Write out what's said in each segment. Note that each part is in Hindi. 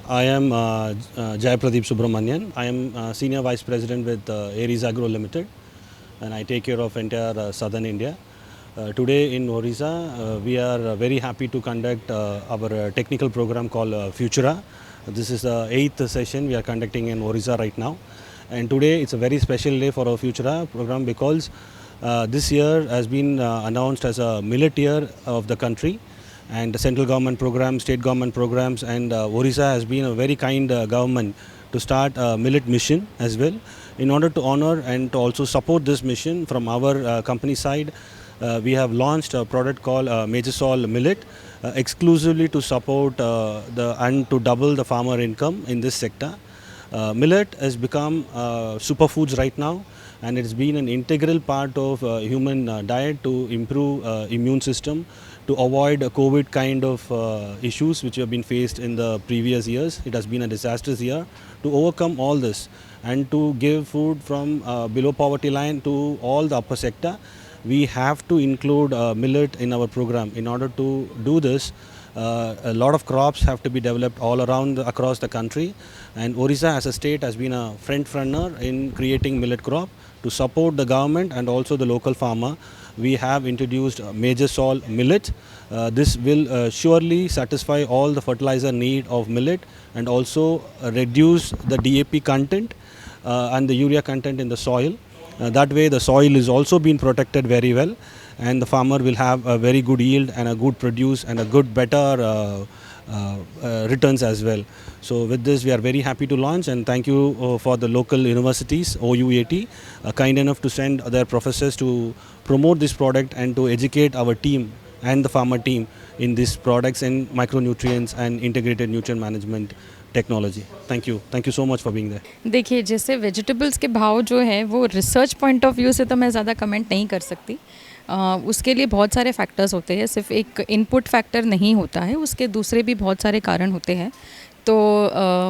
I am Jai Pradeep Subramanian. I am Senior Vice President with Aries Agro Limited, and I take care of entire southern India. Today in Orissa, we are very happy to conduct our technical program called Futura. This is the 8th session we are conducting in Orissa right now. And today it's a very special day for our Futura program because this year has been announced as a millet year of the country. And the central government programs, state government programs, and Orissa has been a very kind government to start a millet mission as well. In order to honor and to also support this mission from our company side, we have launched a product called Major Sol Millet exclusively to support and to double the farmer income in this sector. Millet has become superfoods right now, and it's been an integral part of human diet to improve immune system, to avoid COVID kind of issues which have been faced in the previous years. It has been a disastrous year. To overcome all this and to give food from below poverty line to all the upper sector, we have to include millet in our program. In order to do this, a lot of crops have to be developed all around across the country, and Orissa as a state has been a front runner in creating millet crop to support the government and also the local farmer. We have introduced Major Sol Millet. This will surely satisfy all the fertilizer need of millet and also reduce the DAP content and the urea content in the soil. That way the soil is also being protected very well, and the farmer will have a very good yield and a good produce and a good better returns as well. So with this we are very happy to launch, and thank you for the local universities, OUAT, kind enough to send their professors to promote this product and to educate our team and the farmer team in these products and micronutrients and integrated nutrient management technology. Thank you so much for being there. देखिए, जैसे वेजिटेबल्स के भाव जो हैं वो रिसर्च पॉइंट ऑफ व्यू से तो मैं ज़्यादा कमेंट नहीं कर सकती. उसके लिए बहुत सारे फैक्टर्स होते हैं, सिर्फ एक इनपुट फैक्टर नहीं होता है, उसके दूसरे भी बहुत सारे कारण होते हैं. तो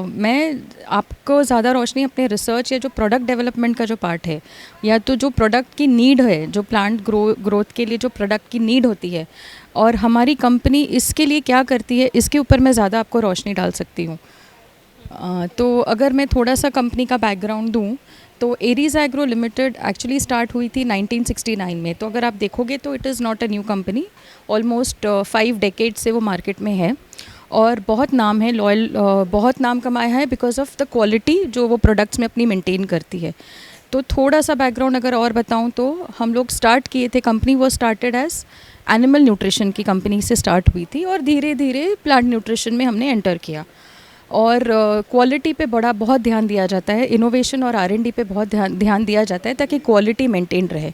मैं आपको ज़्यादा रोशनी अपने रिसर्च या जो प्रोडक्ट डेवलपमेंट का जो पार्ट है, या तो जो प्रोडक्ट की नीड है, जो प्लांट ग्रोथ के लिए जो प्रोडक्ट की नीड होती है और हमारी कंपनी इसके लिए क्या करती है, इसके ऊपर मैं ज़्यादा आपको रोशनी डाल सकती हूँ. तो अगर मैं थोड़ा सा कंपनी का बैकग्राउंड दूँ तो Aries agro limited actually start हुई थी 1969 में. तो अगर आप देखोगे तो it is not a new company. Almost 5 decade से वो मार्केट में है और बहुत नाम है, लॉयल, बहुत नाम कमाया है बिकॉज ऑफ द क्वालिटी जो वो प्रोडक्ट्स में अपनी मेंटेन करती है. तो थोड़ा सा बैकग्राउंड अगर और बताऊँ तो हम लोग स्टार्ट किए थे, कंपनी वो स्टार्टेड एज एनिमल न्यूट्रिशन की कंपनी से स्टार्ट हुई थी और धीरे धीरे प्लांट न्यूट्रिशन में हमने एंटर किया. और क्वालिटी पे बहुत ध्यान दिया जाता है, इनोवेशन और R&D पे बहुत ध्यान दिया जाता है ताकि क्वालिटी मेंटेन रहे.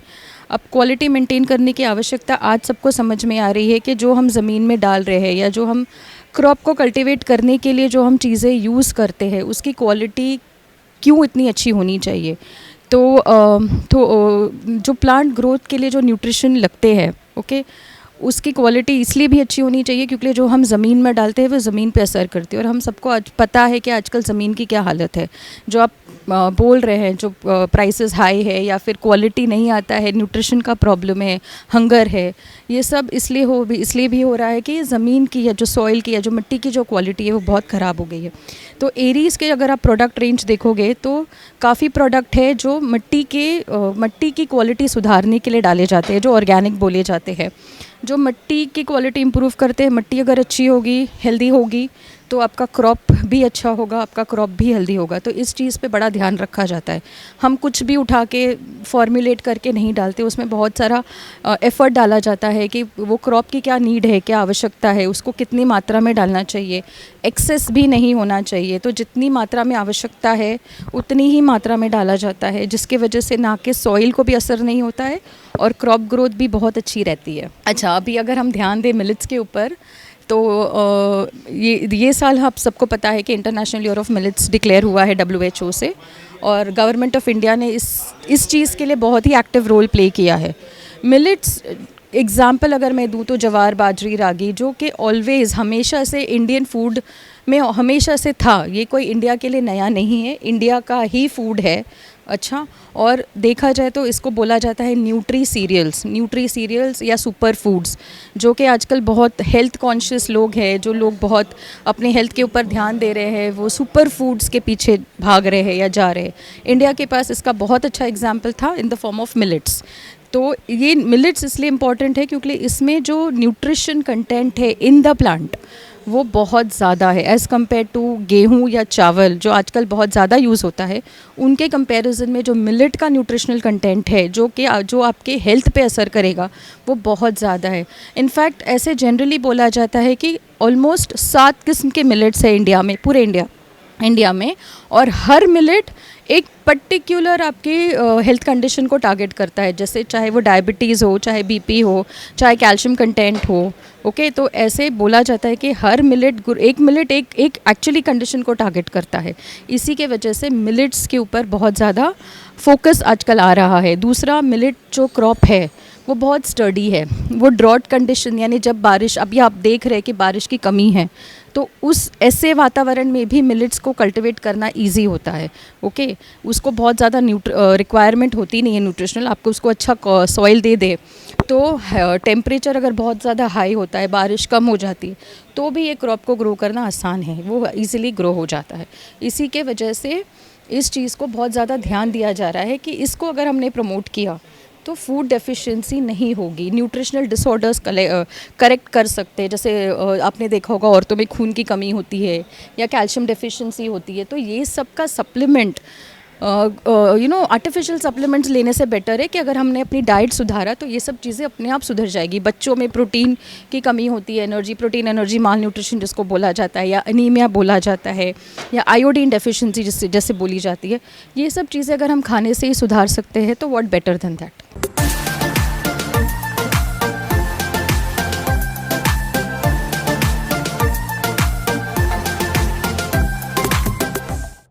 अब क्वालिटी मेंटेन करने की आवश्यकता आज सबको समझ में आ रही है कि जो हम ज़मीन में डाल रहे हैं या जो हम क्रॉप को कल्टीवेट करने के लिए जो हम चीज़ें यूज़ करते हैं उसकी क्वालिटी क्यों इतनी अच्छी होनी चाहिए. तो जो प्लांट ग्रोथ के लिए जो न्यूट्रिशन लगते हैं, ओके, उसकी क्वालिटी इसलिए भी अच्छी होनी चाहिए क्योंकि जो हम ज़मीन में डालते हैं वो ज़मीन पे असर करती है. और हम सबको आज पता है कि आजकल ज़मीन की क्या हालत है. जो आप बोल रहे हैं, जो प्राइसेस हाई है या फिर क्वालिटी नहीं आता है, न्यूट्रिशन का प्रॉब्लम है, हंगर है, ये सब इसलिए भी हो रहा है कि ज़मीन की या जो सॉइल की या जो मिट्टी की जो क्वालिटी है वो बहुत ख़राब हो गई है. तो एरीज़ के अगर आप प्रोडक्ट रेंज देखोगे तो काफ़ी प्रोडक्ट है जो मिट्टी की क्वालिटी सुधारने के लिए डाले जाते हैं, जो ऑर्गेनिक बोले जाते हैं, जो मिट्टी की क्वालिटी इंप्रूव करते हैं. मिट्टी अगर अच्छी होगी, हेल्दी होगी, तो आपका क्रॉप भी अच्छा होगा, आपका क्रॉप भी हेल्दी होगा. तो इस चीज़ पे बड़ा ध्यान रखा जाता है. हम कुछ भी उठा के फॉर्मुलेट करके नहीं डालते, उसमें बहुत सारा एफ़र्ट डाला जाता है कि वो क्रॉप की क्या नीड है, क्या आवश्यकता है, उसको कितनी मात्रा में डालना चाहिए. एक्सेस भी नहीं होना चाहिए. तो जितनी मात्रा में आवश्यकता है उतनी ही मात्रा में डाला जाता है, जिसकी वजह से ना कि सॉइल को भी असर नहीं होता है और क्रॉप ग्रोथ भी बहुत अच्छी रहती है. अच्छा, अभी अगर हम ध्यान दें मिलेट्स के ऊपर तो ये साल आप सबको पता है कि international year of millets declare हुआ है WHO से, और गवर्नमेंट ऑफ इंडिया ने इस चीज़ के लिए बहुत ही एक्टिव रोल प्ले किया है. मिलेट्स एग्जाम्पल अगर मैं दूँ तो जवार, बाजरी, रागी, जो कि ऑलवेज़ हमेशा से इंडियन फूड में हमेशा से था, ये कोई इंडिया के लिए नया नहीं है, इंडिया का ही फूड है। अच्छा, और देखा जाए तो इसको बोला जाता है न्यूट्री सीरियल्स या सुपर फूड्स, जो कि आजकल बहुत हेल्थ कॉन्शियस लोग हैं, जो लोग बहुत अपने हेल्थ के ऊपर ध्यान दे रहे हैं, वो सुपर फूड्स के पीछे भाग रहे हैं या जा रहे हैं। इंडिया के पास इसका बहुत अच्छा एग्जाम्पल था in the form of millets. तो ये मिलेट्स इसलिए इम्पॉर्टेंट है क्योंकि इसमें जो न्यूट्रिशन कंटेंट है इन द प्लांट वो बहुत ज़्यादा है एज़ कम्पेयर टू गेहूँ या चावल जो आजकल बहुत ज़्यादा यूज़ होता है। उनके कंपैरिजन में जो मिलेट का न्यूट्रिशनल कंटेंट है जो आपके हेल्थ पे असर करेगा वो बहुत ज़्यादा है। इनफैक्ट ऐसे जनरली बोला जाता है कि ऑलमोस्ट 7 किस्म के मिलेट्स है इंडिया में, पूरे इंडिया में, और हर मिलेट एक पर्टिकुलर आपके हेल्थ कंडीशन को टारगेट करता है, जैसे चाहे वो डायबिटीज़ हो, चाहे बीपी हो, चाहे कैल्शियम कंटेंट हो। ओके, तो ऐसे बोला जाता है कि हर एक मिलेट एक एक्चुअली कंडीशन को टारगेट करता है। इसी के वजह से मिलेट्स के ऊपर बहुत ज़्यादा फोकस आजकल आ रहा है। दूसरा, मिलेट जो क्रॉप है वो बहुत स्टडी है, वो ड्रॉट कंडीशन यानी जब बारिश, अभी आप देख रहे हैं कि बारिश की कमी है, तो उस ऐसे वातावरण में भी मिलेट्स को कल्टीवेट करना इजी होता है। ओके, उसको बहुत ज़्यादा रिक्वायरमेंट होती नहीं है न्यूट्रिशनल, आपको उसको अच्छा सॉइल दे तो टेम्परेचर अगर बहुत ज़्यादा हाई होता है, बारिश कम हो जाती है, तो भी ये क्रॉप को ग्रो करना आसान है, वो इजीली ग्रो हो जाता है। इसी के वजह से इस चीज़ को बहुत ज़्यादा ध्यान दिया जा रहा है कि इसको अगर हमने प्रमोट किया तो फूड डेफिशिएंसी नहीं होगी, न्यूट्रिशनल डिसऑर्डर्स करेक्ट कर सकते हैं। जैसे आपने देखा होगा औरतों में खून की कमी होती है या कैल्शियम डेफिशिएंसी होती है, तो ये सब का सप्लीमेंट आर्टिफिशियल सप्लीमेंट्स लेने से बेटर है कि अगर हमने अपनी डाइट सुधारा तो ये सब चीज़ें अपने आप सुधर जाएगी। बच्चों में प्रोटीन की कमी होती है, प्रोटीन एनर्जी माल न्यूट्रिशन जिसको बोला जाता है, या अनीमिया बोला जाता है, या आयोडीन डेफिशिएंसी जैसे बोली जाती है, ये सब चीज़ें अगर हम खाने से ही सुधार सकते हैं तो व्हाट बेटर देन दैट।